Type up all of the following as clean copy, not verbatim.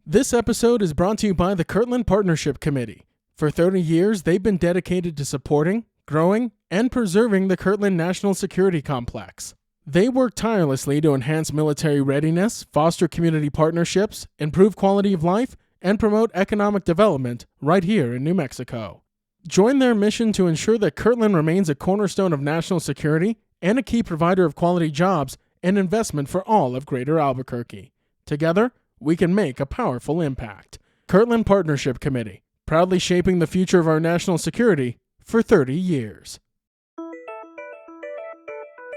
This episode is brought to you by the Kirtland Partnership Committee. For 30 years, they've been dedicated to supporting, growing, and preserving the Kirtland National Security Complex. They work tirelessly to enhance military readiness, foster community partnerships, improve quality of life, and promote economic development right here in New Mexico. Join their mission to ensure that Kirtland remains a cornerstone of national security and a key provider of quality jobs and investment for all of Greater Albuquerque. Together, we can make a powerful impact. Kirtland Partnership Committee, proudly shaping the future of our national security for 30 years.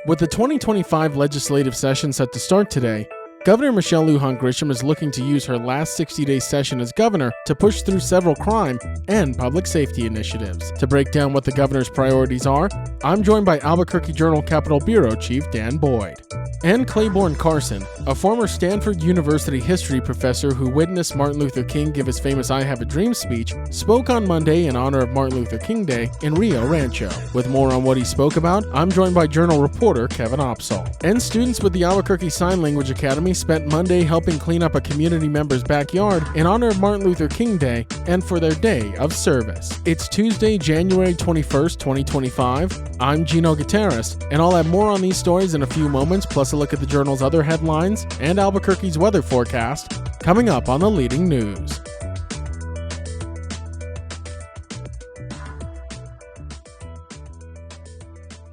With the 2025 legislative session set to start today, Governor Michelle Lujan Grisham is looking to use her last 60-day session as governor to push through several crime and public safety initiatives. To break down what the governor's priorities are, I'm joined by Albuquerque Journal-Capitol Bureau Chief Dan Boyd. And Clayborne Carson, a former Stanford University history professor who witnessed Martin Luther King give his famous I Have a Dream speech, spoke on Monday in honor of Martin Luther King Day in Rio Rancho. With more on what he spoke about, I'm joined by Journal reporter Kevin Opsalh. And students with the Albuquerque Sign Language Academy spent Monday helping clean up a community member's backyard in honor of Martin Luther King Day and for their day of service. It's Tuesday, January 21st, 2025. I'm Gino Gutierrez, and I'll have more on these stories in a few moments, plus a look at the Journal's other headlines and Albuquerque's weather forecast coming up on the Leading News.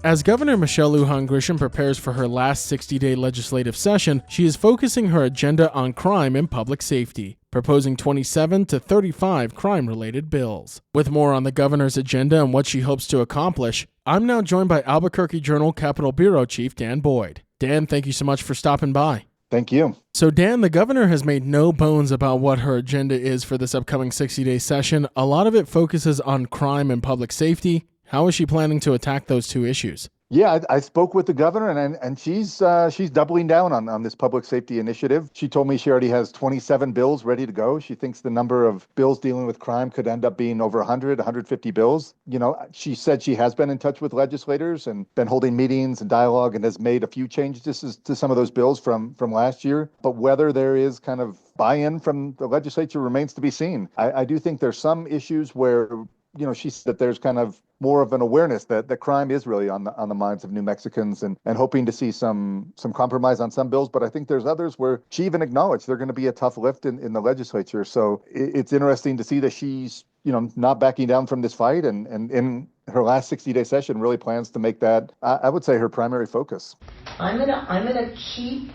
As Governor Michelle Lujan Grisham prepares for her last 60-day legislative session, she is focusing her agenda on crime and public safety, proposing 27 to 35 crime-related bills. With more on the governor's agenda and what she hopes to accomplish, I'm now joined by Albuquerque Journal-Capitol Bureau Chief Dan Boyd. Dan, thank you so much for stopping by. Thank you. So Dan, the governor has made no bones about what her agenda is for this upcoming 60-day session. A lot of it focuses on crime and public safety. How is she planning to attack those two issues? Yeah, I spoke with the governor, and she's doubling down on this public safety initiative. She told me she already has 27 bills ready to go. She thinks the number of bills dealing with crime could end up being over 100, 150 bills. You know, she said she has been in touch with legislators and been holding meetings and dialogue and has made a few changes to some of those bills from last year. But whether there is kind of buy-in from the legislature remains to be seen. I do think there's some issues where, you know, she said that there's kind of more of an awareness that crime is really on the minds of New Mexicans and hoping to see some compromise on some bills. But I think there's others where she even acknowledged they're going to be a tough lift in the legislature. So it's interesting to see that she's, you know, not backing down from this fight and in her last 60-day session really plans to make that, I would say, her primary focus. I'm gonna keep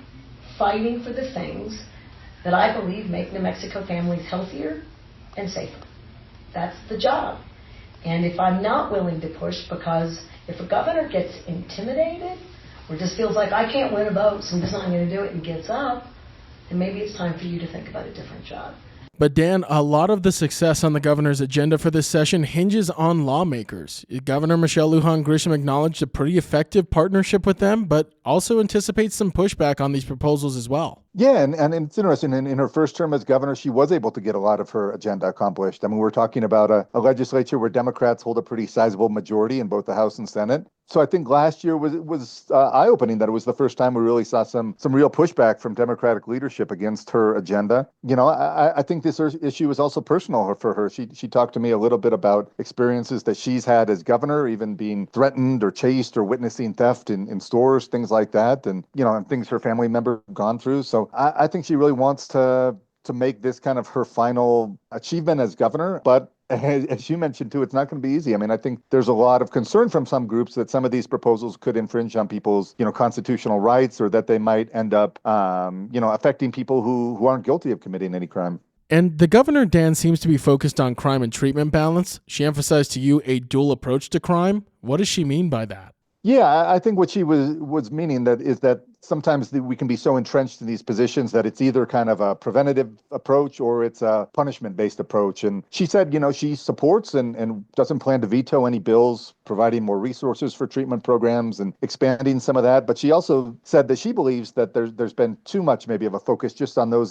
fighting for the things that I believe make New Mexico families healthier and safer. That's the job. And if I'm not willing to push, because if a governor gets intimidated or just feels like I can't win a vote, so I'm just not going to do it and gets up, then maybe it's time for you to think about a different job. But Dan, a lot of the success on the governor's agenda for this session hinges on lawmakers. Governor Michelle Lujan Grisham acknowledged a pretty effective partnership with them, but also anticipates some pushback on these proposals as well. Yeah, and it's interesting. In her first term as governor, she was able to get a lot of her agenda accomplished. I mean, we're talking about a legislature where Democrats hold a pretty sizable majority in both the House and Senate. So I think last year was eye-opening that it was the first time we really saw some real pushback from Democratic leadership against her agenda. You know, I think this issue is also personal for her. She talked to me a little bit about experiences that she's had as governor, even being threatened or chased or witnessing theft in stores, things like that, and, you know, and things her family members have gone through. So I think she really wants to make this kind of her final achievement as governor, but as you mentioned, too, it's not going to be easy. I mean, I think there's a lot of concern from some groups that some of these proposals could infringe on people's, you know, constitutional rights, or that they might end up, you know, affecting people who aren't guilty of committing any crime. And the governor, Dan, seems to be focused on crime and treatment balance. She emphasized to you a dual approach to crime. What does she mean by that? Yeah, I think what she was meaning is that sometimes we can be so entrenched in these positions that it's either kind of a preventative approach or it's a punishment-based approach. And she said, you know, she supports and doesn't plan to veto any bills providing more resources for treatment programs and expanding some of that. But she also said that she believes that there's been too much maybe of a focus just on those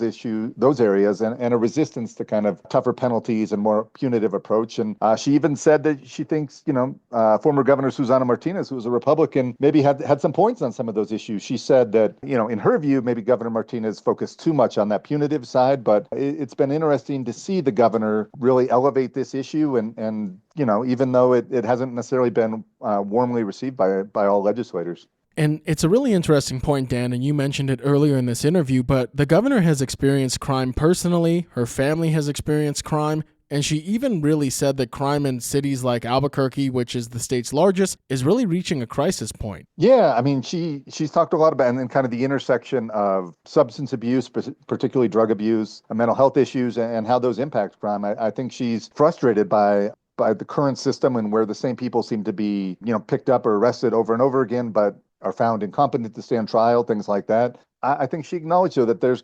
areas and a resistance to kind of tougher penalties and more punitive approach. And she even said that she thinks, you know, former Governor Susana Martinez, who was a Republican, maybe had some points on some of those issues. She said said that, in her view, maybe Governor Martinez focused too much on that punitive side, but it's been interesting to see the governor really elevate this issue. And even though it hasn't necessarily been warmly received by all legislators. And it's a really interesting point, Dan, and you mentioned it earlier in this interview, but the governor has experienced crime personally, her family has experienced crime, and she even really said that crime in cities like Albuquerque, which is the state's largest, is really reaching a crisis point. Yeah, I mean, she's talked a lot about and kind of the intersection of substance abuse, particularly drug abuse, and mental health issues, and how those impact crime. I think she's frustrated by the current system and where the same people seem to be, picked up or arrested over and over again, but are found incompetent to stand trial, things like that. I think she acknowledged, though, that there's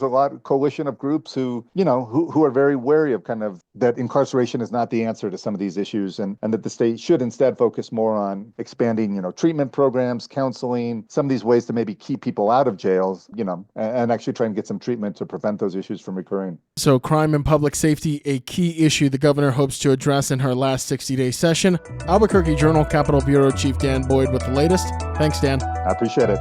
a lot of coalition of groups who are very wary of kind of that incarceration is not the answer to some of these issues, and that the state should instead focus more on expanding, treatment programs, counseling, some of these ways to maybe keep people out of jails, and actually try and get some treatment to prevent those issues from recurring. So crime and public safety, a key issue the governor hopes to address in her last 60-day session. Albuquerque Journal Capitol Bureau Chief Dan Boyd with the latest. Thanks, Dan. I appreciate it.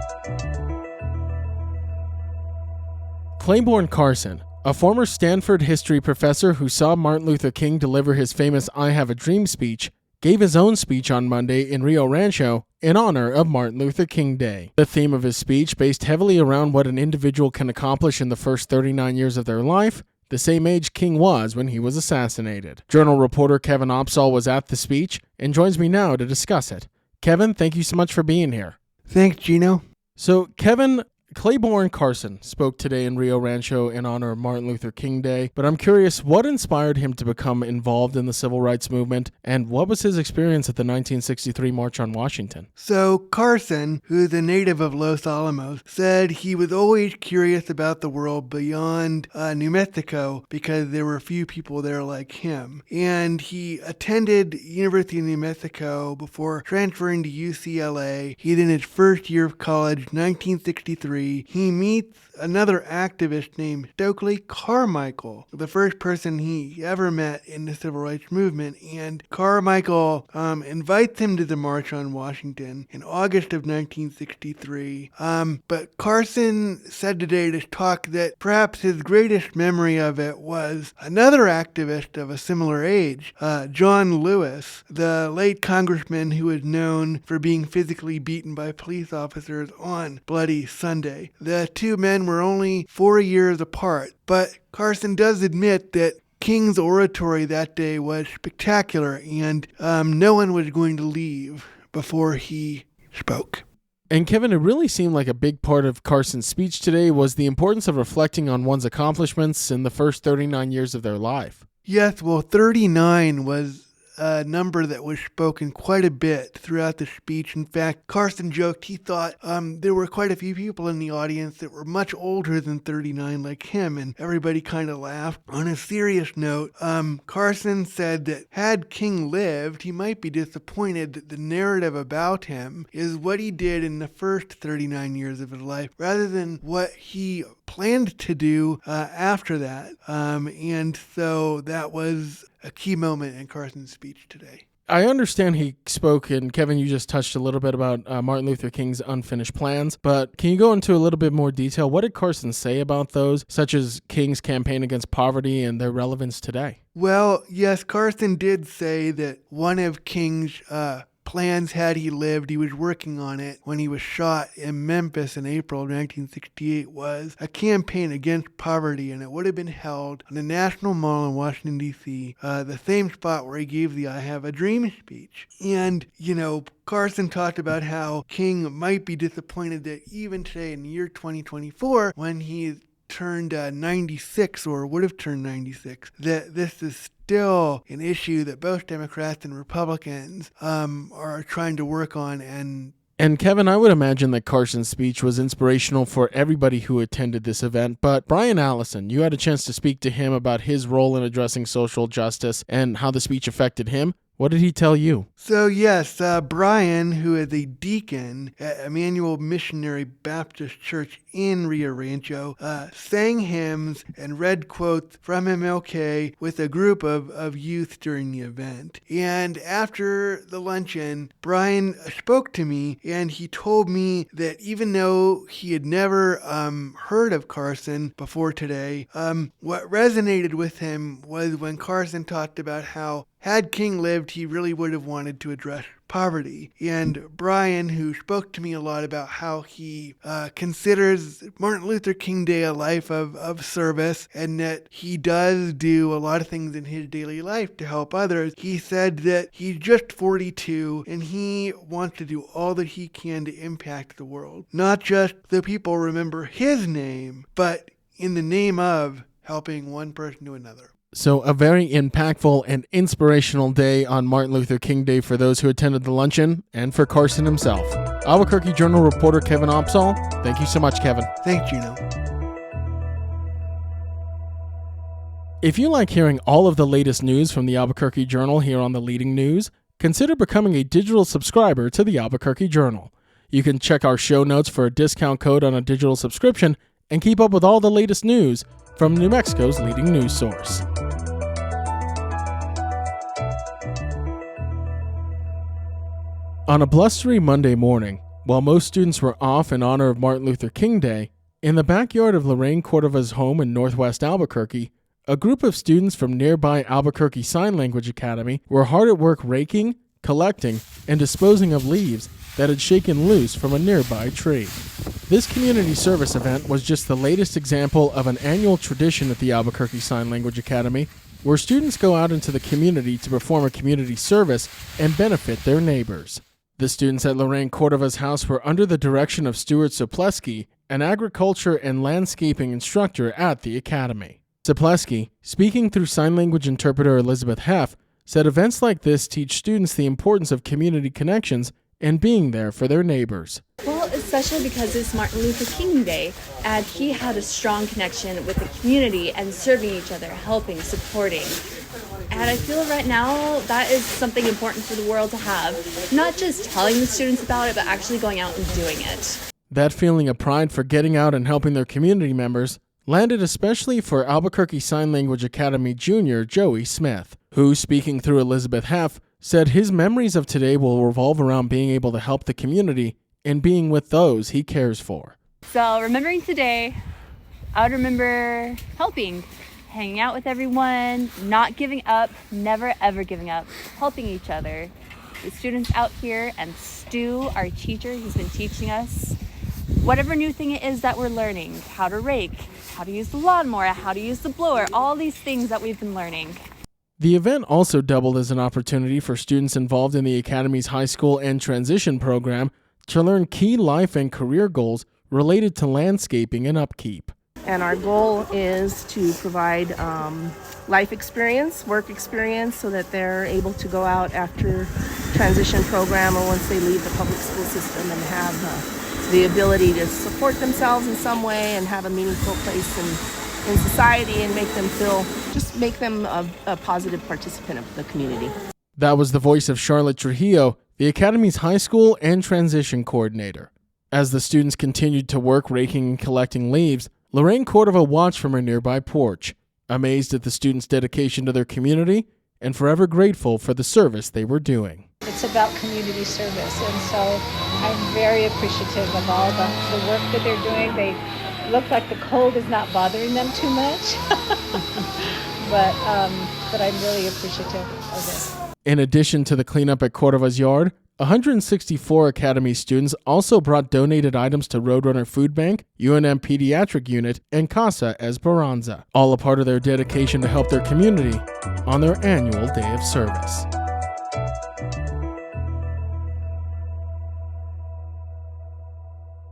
Clayborne Carson, a former Stanford history professor who saw Martin Luther King deliver his famous I Have a Dream speech, gave his own speech on Monday in Rio Rancho in honor of Martin Luther King Day. The theme of his speech, based heavily around what an individual can accomplish in the first 39 years of their life, the same age King was when he was assassinated. Journal reporter Kevin Opsalh was at the speech and joins me now to discuss it. Kevin, thank you so much for being here. Thanks, Gino. So, Kevin, Clayborne Carson spoke today in Rio Rancho in honor of Martin Luther King Day, but I'm curious, what inspired him to become involved in the civil rights movement, and what was his experience at the 1963 March on Washington? So Carson, who's a native of Los Alamos, said he was always curious about the world beyond New Mexico because there were few people there like him. And he attended University of New Mexico before transferring to UCLA. He's in his first year of college, 1963. He meets another activist named Stokely Carmichael, the first person he ever met in the civil rights movement. And Carmichael invites him to the March on Washington in August of 1963. But Carson said today at his talk that perhaps his greatest memory of it was another activist of a similar age, John Lewis, the late congressman who was known for being physically beaten by police officers on Bloody Sunday. The two men were only 4 years apart, but Carson does admit that King's oratory that day was spectacular, and no one was going to leave before he spoke. And Kevin, it really seemed like a big part of Carson's speech today was the importance of reflecting on one's accomplishments in the first 39 years of their life. Yes, well, 39 was a number that was spoken quite a bit throughout the speech. In fact, Carson joked he thought there were quite a few people in the audience that were much older than 39 like him, and everybody kind of laughed. On a serious note, Carson said that had King lived, he might be disappointed that the narrative about him is what he did in the first 39 years of his life, rather than what he planned to do after that. And so that was a key moment in Carson's speech today. I understand he spoke, and Kevin, you just touched a little bit about Martin Luther King's unfinished plans, but can you go into a little bit more detail? What did Carson say about those, such as King's campaign against poverty and their relevance today? Well, yes, Carson did say that one of King's plans, had he lived, he was working on it when he was shot in Memphis in April of 1968, was a campaign against poverty, and it would have been held on the National Mall in Washington, D.C., the same spot where he gave the I Have a Dream speech. And, Carson talked about how King might be disappointed that even today in the year 2024, when he turned 96 or would have turned 96, that this is still an issue that both Democrats and Republicans are trying to work on. And Kevin, I would imagine that Carson's speech was inspirational for everybody who attended this event, but Brian Allison, you had a chance to speak to him about his role in addressing social justice and how the speech affected him. What did he tell you? So yes, Brian, who is a deacon at Emmanuel Missionary Baptist Church in Rio Rancho, sang hymns and read quotes from MLK with a group of youth during the event. And after the luncheon, Brian spoke to me, and he told me that even though he had never heard of Carson before today, what resonated with him was when Carson talked about how had King lived, he really would have wanted to address poverty. And Brian, who spoke to me a lot about how he considers Martin Luther King Day a life of service, and that he does do a lot of things in his daily life to help others, he said that he's just 42 and he wants to do all that he can to impact the world. Not just so people remember his name, but in the name of helping one person to another. So a very impactful and inspirational day on Martin Luther King Day for those who attended the luncheon and for Carson himself. Albuquerque Journal reporter Kevin Opsalh, thank you so much, Kevin. Thanks, Gino. If you like hearing all of the latest news from the Albuquerque Journal here on the Leading News, consider becoming a digital subscriber to the Albuquerque Journal. You can check our show notes for a discount code on a digital subscription and keep up with all the latest news from New Mexico's leading news source. On a blustery Monday morning, while most students were off in honor of Martin Luther King Day, in the backyard of Lorraine Cordova's home in northwest Albuquerque, a group of students from nearby Albuquerque Sign Language Academy were hard at work raking, collecting, and disposing of leaves that had shaken loose from a nearby tree. This community service event was just the latest example of an annual tradition at the Albuquerque Sign Language Academy, where students go out into the community to perform a community service and benefit their neighbors. The students at Lorraine Cordova's house were under the direction of Stuart Sopleski, an agriculture and landscaping instructor at the academy. Sopleski, speaking through sign language interpreter Elizabeth Heff, said events like this teach students the importance of community connections and being there for their neighbors. Well, especially because it's Martin Luther King Day, and he had a strong connection with the community and serving each other, helping, supporting. And I feel right now that is something important for the world to have. Not just telling the students about it, but actually going out and doing it. That feeling of pride for getting out and helping their community members landed especially for Albuquerque Sign Language Academy junior Joey Smith, who, speaking through Elizabeth Heff, said his memories of today will revolve around being able to help the community and being with those he cares for. So remembering today, I would remember helping, hanging out with everyone, not giving up, never ever giving up, helping each other. The students out here and Stu, our teacher, who's been teaching us whatever new thing it is that we're learning, how to rake, how to use the lawnmower, how to use the blower, all these things that we've been learning. The event also doubled as an opportunity for students involved in the Academy's high school and transition program to learn key life and career goals related to landscaping and upkeep. And our goal is to provide life experience, work experience, so that they're able to go out after transition program or once they leave the public school system and have the ability to support themselves in some way and have a meaningful place in society and make them a positive participant of the community. That was the voice of Charlotte Trujillo, the Academy's high school and transition coordinator. As the students continued to work raking and collecting leaves, Lorraine Cordova watched from her nearby porch, amazed at the students' dedication to their community and forever grateful for the service they were doing. It's about community service, and so I'm very appreciative of all the work that they're doing. They look like the cold is not bothering them too much, but I'm really appreciative of this. In addition to the cleanup at Cordova's yard, 164 Academy students also brought donated items to Roadrunner Food Bank, UNM Pediatric Unit, and Casa Esperanza, all a part of their dedication to help their community on their annual day of service.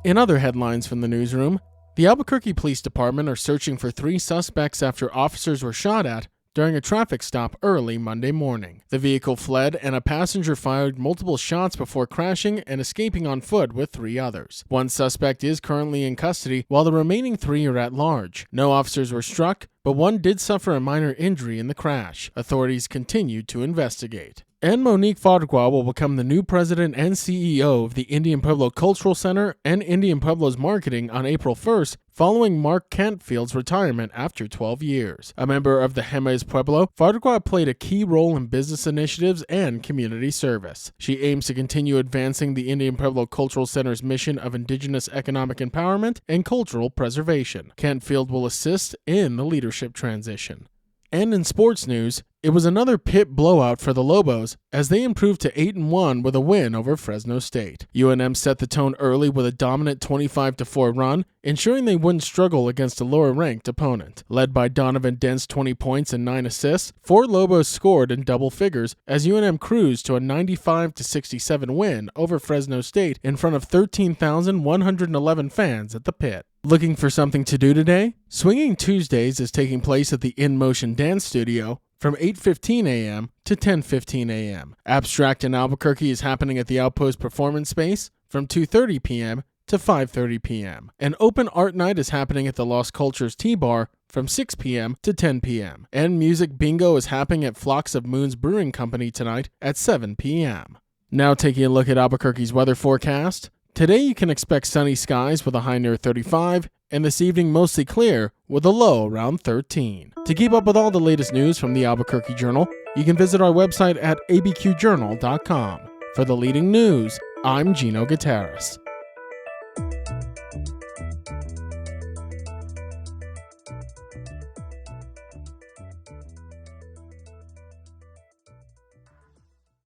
In other headlines from the newsroom, the Albuquerque Police Department are searching for 3 suspects after officers were shot at during a traffic stop early Monday morning. The vehicle fled and a passenger fired multiple shots before crashing and escaping on foot with 3 others. One suspect is currently in custody while the remaining 3 are at large. No officers were struck, but one did suffer a minor injury in the crash. Authorities continued to investigate. And Monique Fadrua will become the new president and CEO of the Indian Pueblo Cultural Center and Indian Pueblo's marketing on April 1st, following Mark Cantfield's retirement after 12 years. A member of the Jemez Pueblo, Fadrua played a key role in business initiatives and community service. She aims to continue advancing the Indian Pueblo Cultural Center's mission of indigenous economic empowerment and cultural preservation. Cantfield will assist in the leadership transition. And in sports news, it was another pit blowout for the Lobos as they improved to 8-1 with a win over Fresno State. UNM set the tone early with a dominant 25-4 run, ensuring they wouldn't struggle against a lower-ranked opponent. Led by Donovan Dent's 20 points and 9 assists, 4 Lobos scored in double figures as UNM cruised to a 95-67 win over Fresno State in front of 13,111 fans at the pit. Looking for something to do today? Swinging Tuesdays is taking place at the In Motion Dance Studio from 8:15 a.m. to 10:15 a.m. Abstract in Albuquerque is happening at the Outpost Performance Space from 2:30 p.m. to 5:30 p.m. An open art night is happening at the Lost Cultures Tea Bar from 6 p.m. to 10 p.m. And music bingo is happening at Flocks of Moons Brewing Company tonight at 7 p.m. Now taking a look at Albuquerque's weather forecast. Today you can expect sunny skies with a high near 35, and this evening mostly clear with a low around 13. To keep up with all the latest news from the Albuquerque Journal, you can visit our website at abqjournal.com. For the leading news, I'm Gino Gutierrez.